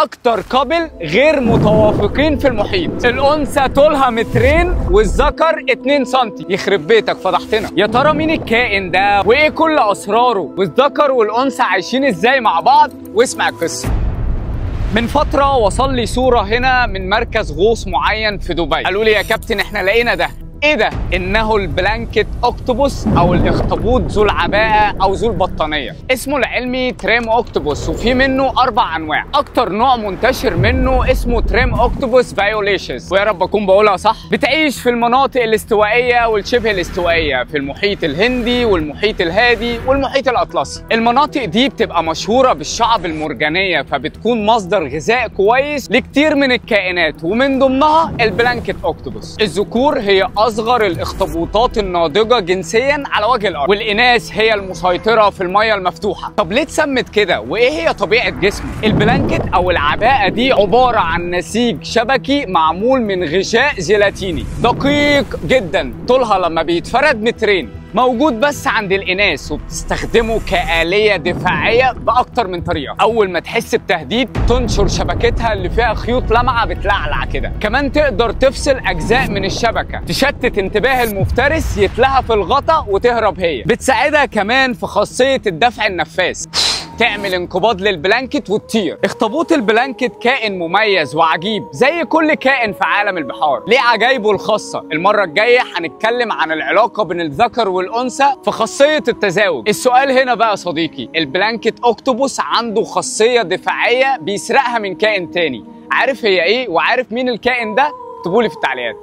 اكتر كابل غير متوافقين في المحيط. الانثى طولها 2 متر والذكر 2 سم. يخرب بيتك فضحتنا. يا ترى مين الكائن ده وايه كل اسراره، والذكر والانثى عايشين ازاي مع بعض؟ واسمع القصه. من فتره وصل لي صوره هنا من مركز غوص معين في دبي. قالوا لي يا كابتن احنا لقينا ده. ايه ده؟ انه البلانكت اوكتوبوس او الاخطبوط ذو العباءه او ذو البطانيه. اسمه العلمي تريم اوكتوبوس، وفي منه 4 انواع. اكتر نوع منتشر منه اسمه تريم اوكتوبوس فايوليشنز، ويا رب اكون بقولها صح. بتعيش في المناطق الاستوائيه والشبه الاستوائيه، في المحيط الهندي والمحيط الهادي والمحيط الاطلسي. المناطق دي بتبقى مشهوره بالشعب المرجانيه، فبتكون مصدر غذاء كويس لكتير من الكائنات، ومن ضمنها البلانكت اوكتوبوس. الذكور هي أصغر الأخطبوطات الناضجة جنسياً على وجه الأرض، والإناث هي المسيطرة في المياه المفتوحة. طب ليه اتسمت كده؟ وإيه هي طبيعة جسمه؟ البلانكت أو العباءة دي عبارة عن نسيج شبكي معمول من غشاء جيلاتيني دقيق جداً، طولها لما بيتفرد 2 متر. موجود بس عند الإناث، وبتستخدمه كآلية دفاعية بأكتر من طريقة. أول ما تحس بتهديد تنشر شبكتها اللي فيها خيوط لامعة بتلعلع كده. كمان تقدر تفصل أجزاء من الشبكة تشتت انتباه المفترس، يتلهى في الغطاء وتهرب هي. بتساعدها كمان في خاصية الدفع النفاث، تعمل انقباض للبلانكت وتطير. اخطبوط البلانكت كائن مميز وعجيب زي كل كائن في عالم البحار، ليه عجايبه الخاصة. المرة الجاية هنتكلم عن العلاقة بين الذكر والأنثى في خاصية التزاوج. السؤال هنا بقى يا صديقي، البلانكت اوكتوبوس عنده خاصية دفاعية بيسرقها من كائن تاني. عارف هي ايه؟ وعارف مين الكائن ده؟ اكتبولي في التعليقات.